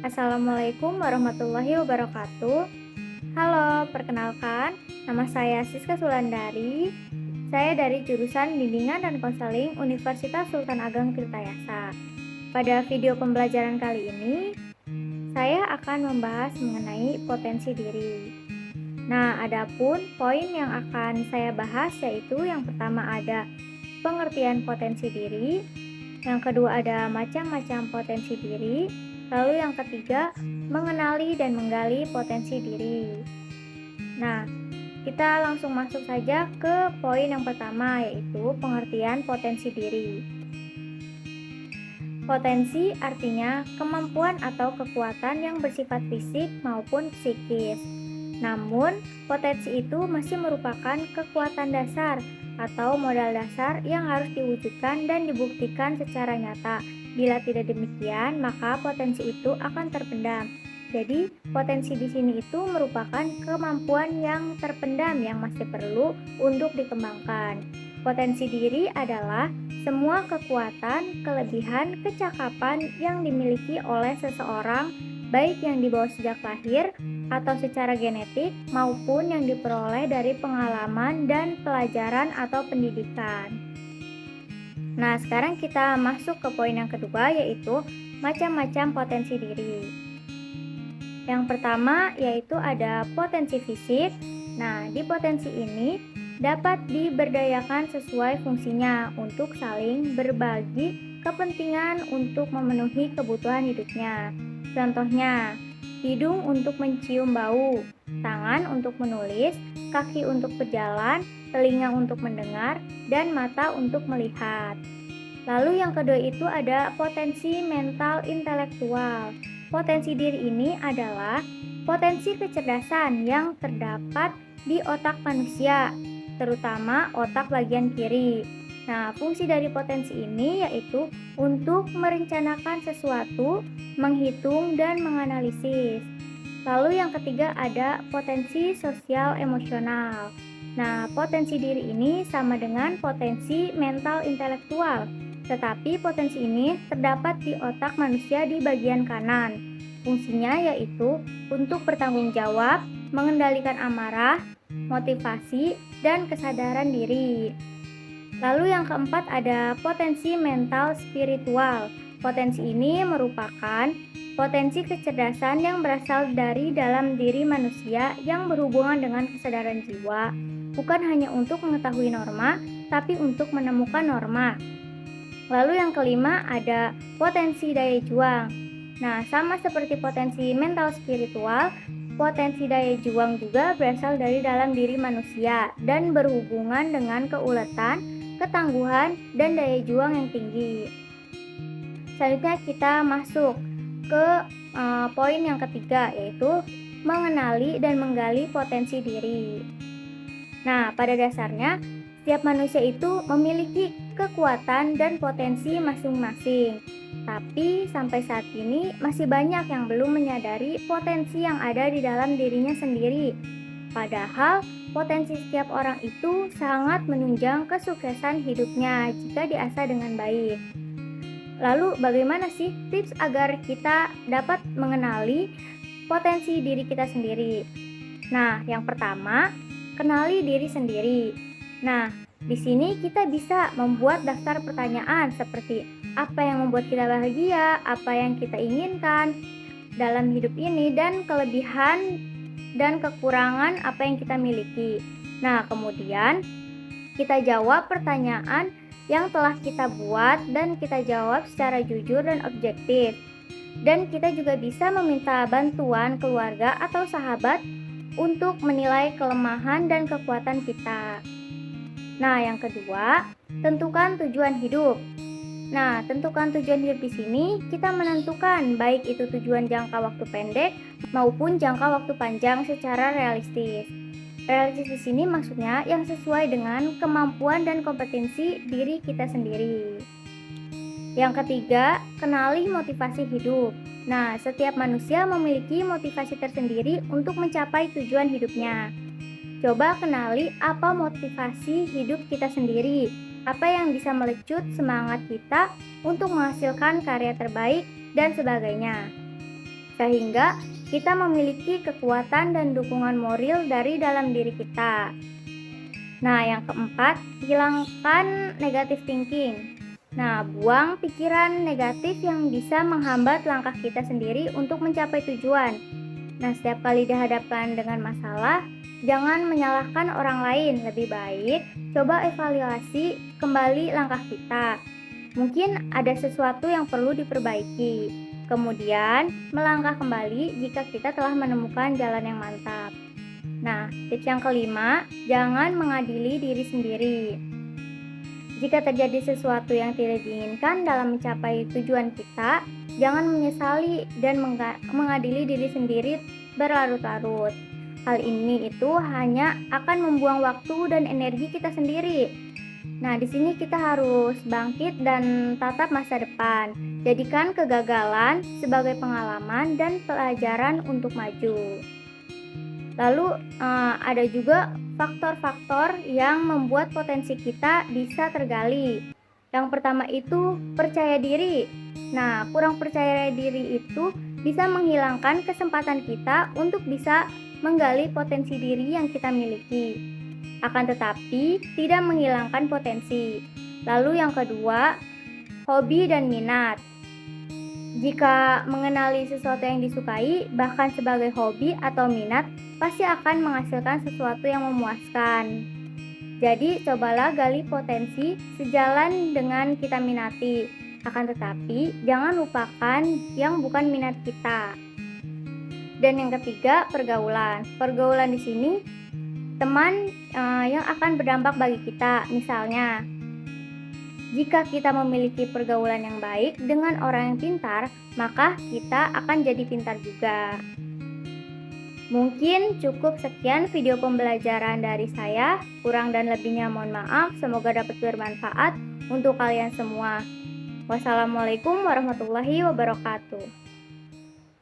Assalamualaikum warahmatullahi wabarakatuh. Halo, perkenalkan, nama saya Siska Sulandari. Saya dari jurusan Bimbingan dan Konseling Universitas Sultan Ageng Tirtayasa. Pada video pembelajaran kali ini, saya akan membahas mengenai potensi diri. Nah, adapun poin yang akan saya bahas yaitu yang pertama ada pengertian potensi diri, yang kedua ada macam-macam potensi diri, lalu yang ketiga mengenali dan menggali potensi diri. Nah, kita langsung masuk saja ke poin yang pertama yaitu pengertian potensi diri. Potensi artinya kemampuan atau kekuatan yang bersifat fisik maupun psikis. Namun, potensi itu masih merupakan kekuatan dasar atau modal dasar yang harus diwujudkan dan dibuktikan secara nyata. Bila tidak demikian, maka potensi itu akan terpendam. Jadi, potensi di sini itu merupakan kemampuan yang terpendam yang masih perlu untuk dikembangkan. Potensi diri adalah semua kekuatan, kelebihan, kecakapan yang dimiliki oleh seseorang, baik yang dibawa sejak lahir atau secara genetik maupun yang diperoleh dari pengalaman dan pelajaran atau pendidikan. Nah, sekarang kita masuk ke poin yang kedua yaitu macam-macam potensi diri. Yang pertama yaitu ada potensi fisik. Nah, di potensi ini dapat diberdayakan sesuai fungsinya untuk saling berbagi kepentingan untuk memenuhi kebutuhan hidupnya. Contohnya, hidung untuk mencium bau, tangan untuk menulis, kaki untuk berjalan, telinga untuk mendengar, dan mata untuk melihat. Lalu yang kedua itu ada potensi mental intelektual. Potensi diri ini adalah potensi kecerdasan yang terdapat di otak manusia, terutama otak bagian kiri. Nah, fungsi dari potensi ini yaitu untuk merencanakan sesuatu, menghitung, dan menganalisis. Lalu yang ketiga ada potensi sosial emosional. Nah, potensi diri ini sama dengan potensi mental intelektual, tetapi potensi ini terdapat di otak manusia di bagian kanan. Fungsinya yaitu untuk bertanggung jawab, mengendalikan amarah, motivasi, dan kesadaran diri. Lalu yang keempat ada potensi mental spiritual. Potensi ini merupakan potensi kecerdasan yang berasal dari dalam diri manusia yang berhubungan dengan kesadaran jiwa, bukan hanya untuk mengetahui norma, tapi untuk menemukan norma. Lalu yang kelima ada potensi daya juang. Nah, sama seperti potensi mental spiritual, potensi daya juang juga berasal dari dalam diri manusia dan berhubungan dengan keuletan, ketangguhan, dan daya juang yang tinggi. Selanjutnya kita masuk ke poin yang ketiga yaitu mengenali dan menggali potensi diri. Nah, pada dasarnya setiap manusia itu memiliki kekuatan dan potensi masing-masing. Tapi sampai saat ini masih banyak yang belum menyadari potensi yang ada di dalam dirinya sendiri. Padahal potensi setiap orang itu sangat menunjang kesuksesan hidupnya jika diasah dengan baik. Lalu bagaimana sih tips agar kita dapat mengenali potensi diri kita sendiri? Nah, yang pertama, kenali diri sendiri. Nah, di sini kita bisa membuat daftar pertanyaan seperti apa yang membuat kita bahagia, apa yang kita inginkan dalam hidup ini, dan kelebihan dan kekurangan apa yang kita miliki. Nah, kemudian kita jawab pertanyaan yang telah kita buat dan kita jawab secara jujur dan objektif. Dan kita juga bisa meminta bantuan keluarga atau sahabat untuk menilai kelemahan dan kekuatan kita. Nah, yang kedua, tentukan tujuan hidup. Nah, tentukan tujuan hidup di sini kita menentukan baik itu tujuan jangka waktu pendek maupun jangka waktu panjang secara realistis. Realistis di sini maksudnya yang sesuai dengan kemampuan dan kompetensi diri kita sendiri. Yang ketiga, kenali motivasi hidup. Nah, setiap manusia memiliki motivasi tersendiri untuk mencapai tujuan hidupnya. Coba kenali apa motivasi hidup kita sendiri, apa yang bisa melecut semangat kita untuk menghasilkan karya terbaik, dan sebagainya. sehingga kita memiliki kekuatan dan dukungan moral dari dalam diri kita. Nah, yang keempat, hilangkan negative thinking. Nah, buang pikiran negatif yang bisa menghambat langkah kita sendiri untuk mencapai tujuan. Nah, setiap kali dihadapkan dengan masalah, jangan menyalahkan orang lain. Lebih baik coba evaluasi kembali langkah kita. Mungkin ada sesuatu yang perlu diperbaiki. Kemudian, melangkah kembali jika kita telah menemukan jalan yang mantap. Nah, tips yang kelima, jangan mengadili diri sendiri. Jika terjadi sesuatu yang tidak diinginkan dalam mencapai tujuan kita, jangan menyesali dan mengadili diri sendiri berlarut-larut. Hal ini itu hanya akan membuang waktu dan energi kita sendiri. Nah, di sini kita harus bangkit dan tatap masa depan. Jadikan kegagalan sebagai pengalaman dan pelajaran untuk maju. Lalu ada juga faktor-faktor yang membuat potensi kita bisa tergali. Yang pertama itu percaya diri. Nah, kurang percaya diri itu bisa menghilangkan kesempatan kita untuk bisa menggali potensi diri yang kita miliki. Akan tetapi tidak menghilangkan potensi. Lalu yang kedua, hobi dan minat. Jika mengenali sesuatu yang disukai, bahkan sebagai hobi atau minat, pasti akan menghasilkan sesuatu yang memuaskan. Jadi, cobalah gali potensi sejalan dengan kita minati. Akan tetapi, jangan lupakan yang bukan minat kita. Dan yang ketiga, pergaulan. Pergaulan di sini teman yang akan berdampak bagi kita. Misalnya, jika kita memiliki pergaulan yang baik dengan orang yang pintar, maka kita akan jadi pintar juga. Mungkin cukup sekian video pembelajaran dari saya. Kurang dan lebihnya mohon maaf. Semoga dapat bermanfaat untuk kalian semua. Wassalamualaikum warahmatullahi wabarakatuh.